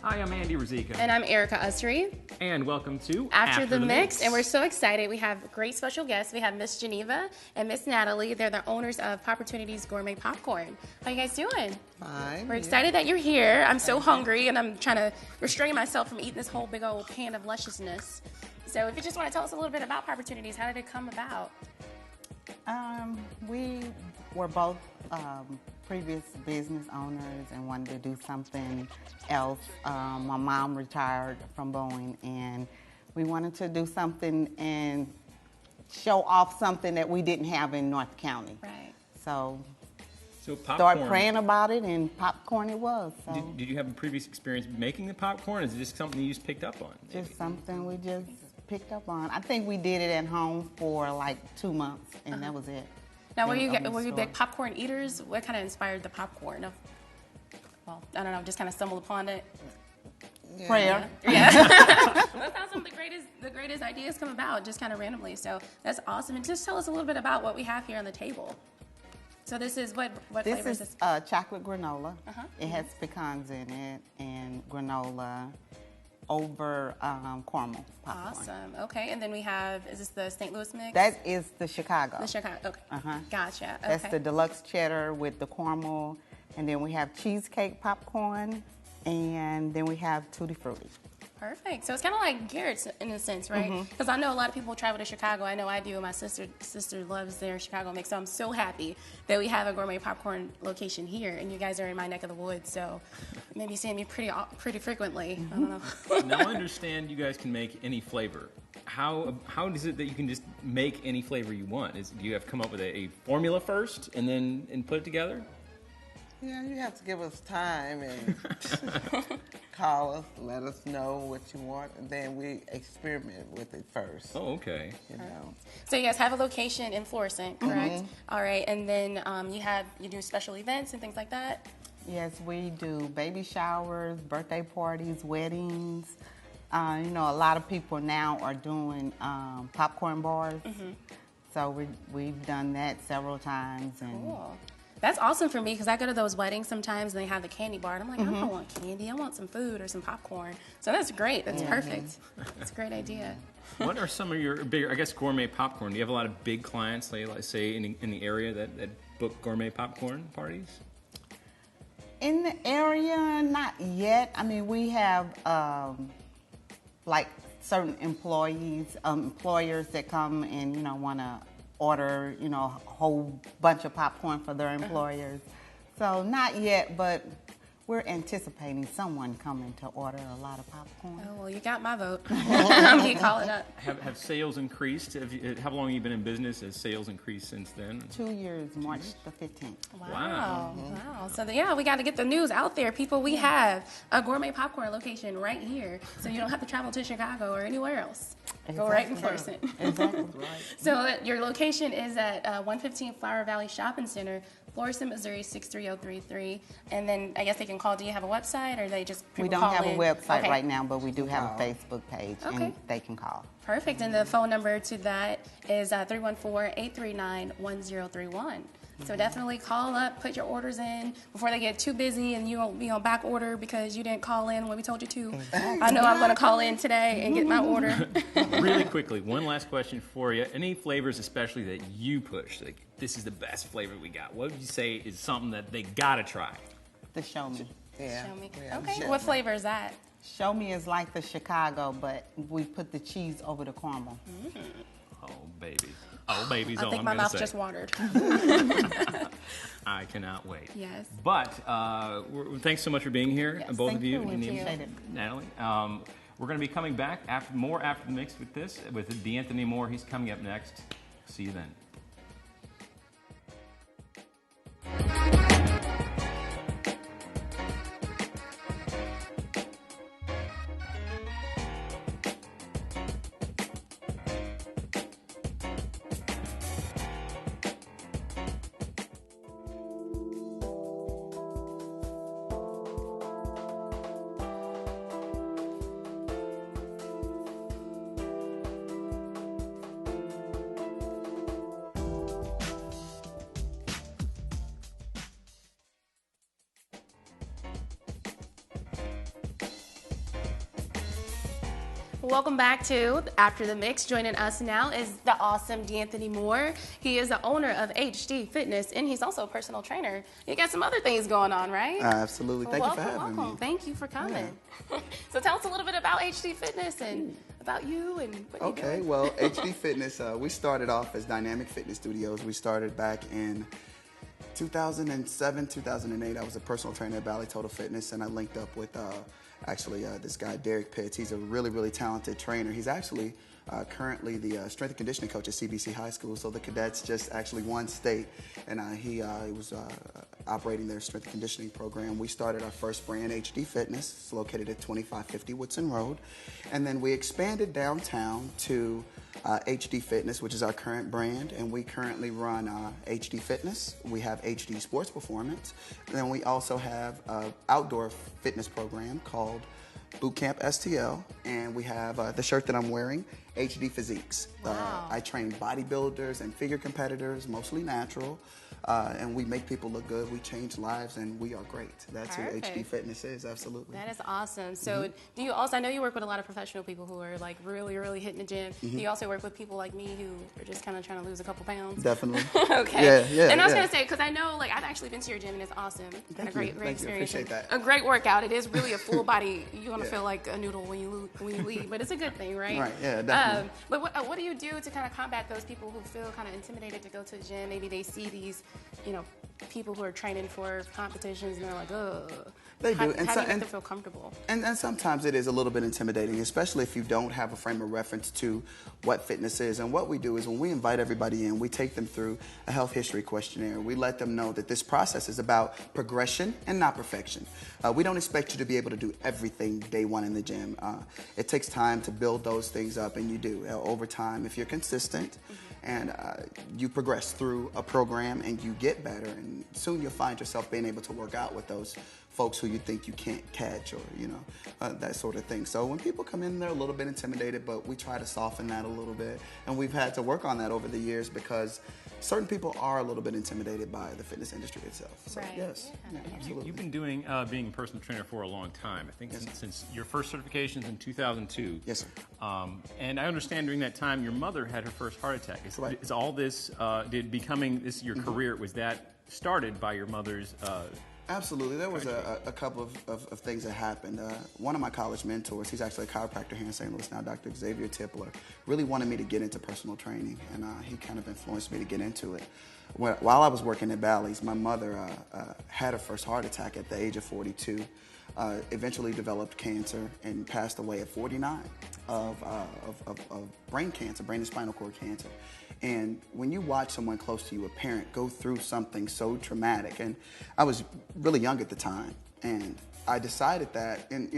Hi, I'm Andy Ruzicka. And I'm Erica Ussery. And welcome to After the Mix. And we're so excited. We have great special guests. We have Miss Geneva and Miss Natalie. They're the owners of Popportunities Gourmet Popcorn. How you guys doing? Fine. We're excited that you're here. I'm so hungry, and I'm trying to restrain myself from eating this whole big old pan of lusciousness. So if you just want to tell us a little bit about Popportunities, how did it come about? We were both previous business owners and wanted to do something else. My mom retired from Boeing, and we wanted to do something and show off something that we didn't have in North County. Right. So popcorn. started praying about it, and popcorn it was. So. Did you have a previous experience making the popcorn? Is it just something you just picked up on? Just something we just picked up on. I think we did it at home for like 2 months, and that was it. Now, were you big popcorn eaters? What kind of inspired the popcorn? Well, I don't know, just kind of stumbled upon it. Yeah. Prayer. Yeah. That's how some of the greatest ideas come about, just kind of randomly. So that's awesome. And just tell us a little bit about what we have here on the table. So this is what flavor is this? This is chocolate granola. It has pecans in it and granola over caramel popcorn. Awesome. Okay. And then we have, is this the St. Louis mix? That is the Chicago. The Chicago. Okay. Gotcha. Okay. That's the deluxe cheddar with the caramel. And then we have cheesecake popcorn. And then we have Tutti Frutti. Perfect. So it's kind of like Garrett's in a sense, right? Because I know a lot of people travel to Chicago. I know I do. My sister loves their Chicago mix. So I'm so happy that we have a gourmet popcorn location here, and you guys are in my neck of the woods. So maybe seeing me pretty frequently. I don't know. Now I understand you guys can make any flavor. How is it that you can just make any flavor you want? Do you have to come up with a formula first and put it together? Yeah, you have to give us time and call us, let us know what you want, and then we experiment with it first. Oh, okay. You know. So you guys have a location in Florissant, correct? All right, and then you do special events and things like that? Yes, we do baby showers, birthday parties, weddings. A lot of people now are doing popcorn bars. So we've done that several times. And cool. That's awesome for me because I go to those weddings sometimes and they have the candy bar. And I'm like, I don't want candy. I want some food or some popcorn. So that's great. That's perfect. That's a great idea. What are some of your bigger, I guess, gourmet popcorn? Do you have a lot of big clients, say in the area that book gourmet popcorn parties? In the area, not yet. I mean, we have like certain employers that come and want to order, a whole bunch of popcorn for their employers. So not yet, but we're anticipating someone coming to order a lot of popcorn. Oh, well, you got my vote. I'm be calling up. Have sales increased? How long have you been in business? Has sales increased since then? 2 years, March the 15th. Wow. Wow. So, we got to get the news out there. People, we have a gourmet popcorn location right here, so you don't have to travel to Chicago or anywhere else. Exactly. Go right in Florissant. Exactly right. So your location is at 115 Flower Valley Shopping Center, Florissant, Missouri, 63033. And then I guess they can call. Do you have a website, or they just We don't have a website right now, but we do have a Facebook page, and they can call. Perfect. And the phone number to that is 314-839-1031. So definitely call up, put your orders in before they get too busy and you won't be on back order because you didn't call in when we told you to. Exactly. I know I'm going to call in today and get my order. Really quickly, one last question for you. Any flavors especially that you push? Like, this is the best flavor we got. What would you say is something that they got to try? The Show Me. Yeah. Show Me. Okay. What flavor is that? Show Me is like the Chicago, but we put the cheese over the caramel. Oh, baby. Oh, baby's all I'm going to say. I think my mouth just watered. I cannot wait. Yes. But thanks so much for being here, both of you. Thank Natalie. We're going to be coming back after the mix with DeAnthony Moore. He's coming up next. See you then. Welcome back to After the Mix. Joining us now is the awesome DeAnthony Moore. He is the owner of HD Fitness, and he's also a personal trainer. You got some other things going on, right? Absolutely. Thank you for having me. Thank you for coming. Yeah. So tell us a little bit about HD Fitness and about you and what you're doing. Okay, well, HD Fitness, we started off as Dynamic Fitness Studios. We started back in 2007, 2008. I was a personal trainer at Bally Total Fitness, and I linked up with this guy, Derek Pitts. He's a really, really talented trainer. He's actually currently the strength and conditioning coach at CBC High School. So the cadets just actually won state, and he was operating their strength and conditioning program. We started our first brand, HD Fitness. It's located at 2550 Woodson Road. And then we expanded downtown to HD Fitness, which is our current brand, and we currently run HD Fitness. We have HD Sports Performance, and then we also have an outdoor fitness program called Boot Camp STL, and we have the shirt that I'm wearing, HD Physiques. Wow. I train bodybuilders and figure competitors, mostly natural, and we make people look good. We change lives, and we are great. That's Perfect. who HD Fitness is, absolutely. That is awesome. So do you also, I know you work with a lot of professional people who are like really, really hitting the gym. Do you also work with people like me who are just kind of trying to lose a couple pounds? Definitely. Okay. Yeah, and I was yeah. going to say, because I know, like, I've actually been to your gym, and it's awesome. Thank a great, you. great Thank you. experience. Appreciate that. A great workout. It is really a full body. You're going to Yeah. feel like a noodle when you leave, but it's a good thing, right? Right, yeah, definitely. But what do you do to kind of combat those people who feel kind of intimidated to go to the gym? Maybe they see these, people who are training for competitions, and they're like, ugh. They How do. do you make them feel comfortable? And sometimes it is a little bit intimidating, especially if you don't have a frame of reference to what fitness is. And what we do is when we invite everybody in, we take them through a health history questionnaire. We let them know that this process is about progression and not perfection. We don't expect you to be able to do everything day one in the gym. It takes time to build those things up, and you do. Over time, if you're consistent and you progress through a program and you get better, and soon you'll find yourself being able to work out with those folks who you think you can't catch, or that sort of thing. So when people come in, they're a little bit intimidated, but we try to soften that a little bit, and we've had to work on that over the years because certain people are a little bit intimidated by the fitness industry itself. So Right. yes, yeah, absolutely. You've been doing being a personal trainer for a long time. I think since your first certifications in 2002. Yes, sir. And I understand during that time your mother had her first heart attack. Right. Is all this did becoming this your career? Was that started by your mother's? Absolutely. There was a couple of things that happened. One of my college mentors, he's actually a chiropractor here in St. Louis now, Dr. Xavier Tippler, really wanted me to get into personal training, and he kind of influenced me to get into it. While I was working at Bally's, my mother had her first heart attack at the age of 42, eventually developed cancer, and passed away at 49 of brain cancer, brain and spinal cord cancer. And when you watch someone close to you, a parent, go through something so traumatic, and I was really young at the time, and I decided that, and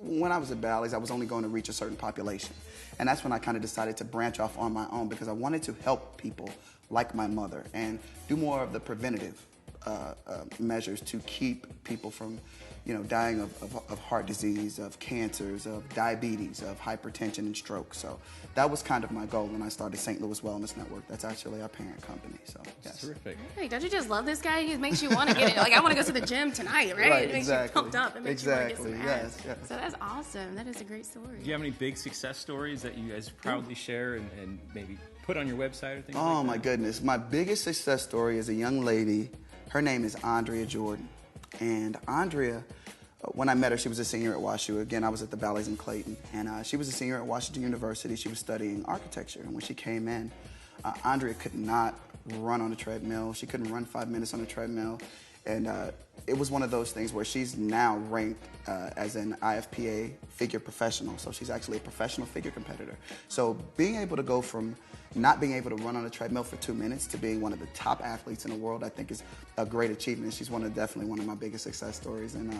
when I was at Bally's, I was only going to reach a certain population. And that's when I kind of decided to branch off on my own, because I wanted to help people like my mother and do more of the preventative measures to keep people from dying of heart disease, of cancers, of diabetes, of hypertension and stroke. So that was kind of my goal when I started St. Louis Wellness Network. That's actually our parent company. So yes. Terrific. Hey, don't you just love this guy? He makes you want to get it. Like, I want to go to the gym tonight, right? Right, It makes exactly. you pumped up. It makes you want to get some abs. Yes. So that's awesome. That is a great story. Do you have any big success stories that you guys proudly share and maybe put on your website or things like that? Oh my goodness. My biggest success story is a young lady. Her name is Andrea Jordan. And Andrea, when I met her, she was a senior at WashU. Again, I was at the Bally's in Clayton. And she was a senior at Washington University. She was studying architecture. And when she came in, Andrea could not run on a treadmill. She couldn't run 5 minutes on a treadmill. And it was one of those things where she's now ranked as an IFPA figure professional. So she's actually a professional figure competitor. So being able to go from not being able to run on a treadmill for 2 minutes to being one of the top athletes in the world, I think is a great achievement. She's definitely one of my biggest success stories, and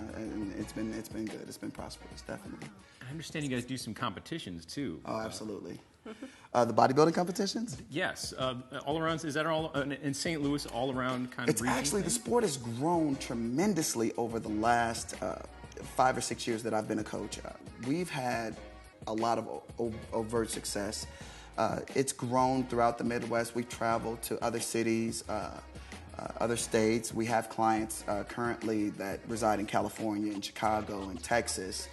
it's been good. It's been prosperous, definitely. I understand you guys do some competitions too. Oh, absolutely. The bodybuilding competitions? Yes, all around. Is that all in St. Louis? All around kind of. It's region actually thing? the sport has grown tremendously over the last 5 or 6 years that I've been a coach. We've had a lot of overt success. It's grown throughout the Midwest. We've traveled to other cities. other states. We have clients currently that reside in California, in Chicago, in Texas,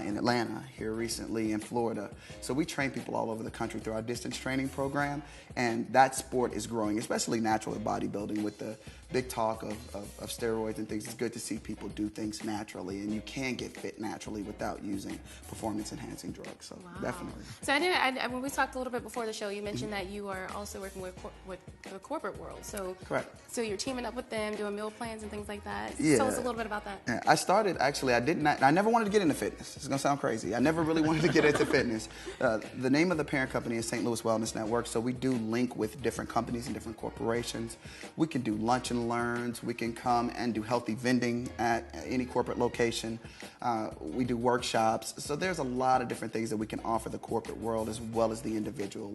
in Atlanta, here recently, in Florida. So we train people all over the country through our distance training program, and that sport is growing, especially natural bodybuilding with the big talk of steroids and things. It's good to see people do things naturally, and you can get fit naturally without using performance-enhancing drugs. So definitely. So when we talked a little bit before the show, you mentioned that you are also working with the corporate world. So correct. So you're teaming up with them, doing meal plans and things like that. Yeah. Tell us a little bit about that. Yeah. I started, actually, I never wanted to get into fitness. It's going to sound crazy. I never really wanted to get into fitness. The name of the parent company is St. Louis Wellness Network, so we do link with different companies and different corporations. We can do lunch and learns. We can come and do healthy vending at any corporate location. We do workshops. So there's a lot of different things that we can offer the corporate world as well as the individual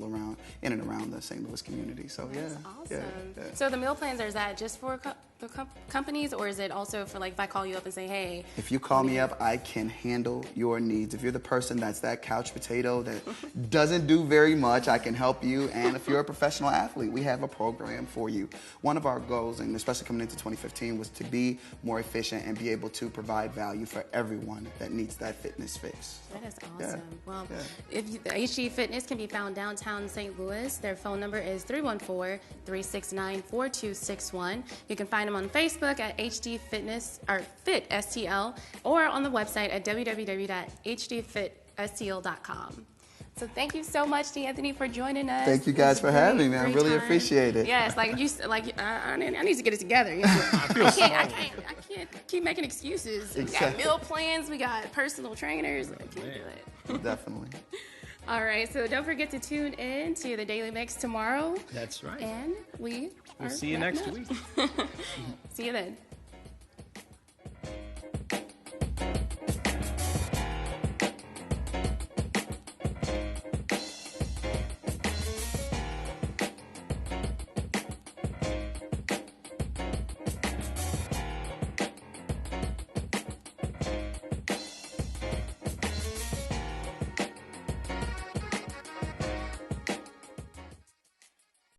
in and around the St. Louis community. So That's awesome. Yeah. So the meal plans, is that just for the companies, or is it also for, like, if I call you up and say, hey? If you call me up, I can handle your needs. If you're the person that's that couch potato that doesn't do very much, I can help you. And if you're a professional athlete, we have a program for you. One of our goals, and especially coming into 2015, was to be more efficient and be able to provide value for everyone that needs that fitness fix. That is awesome. Well, HD Fitness can be found downtown St. Louis. Their phone number is 314-369-4261. You can find them on Facebook at HD Fitness or Fit STL, or on the website at www.hdfitstl.com. So thank you so much, DeAnthony, for joining us. Thank you guys for having me. I really appreciate it. Yes, I need to get it together. You know? I can't keep making excuses. We got meal plans, we got personal trainers. I can't do it. Definitely. All right, so don't forget to tune in to the Daily Mix tomorrow. That's right. And we'll see you next week. See you then.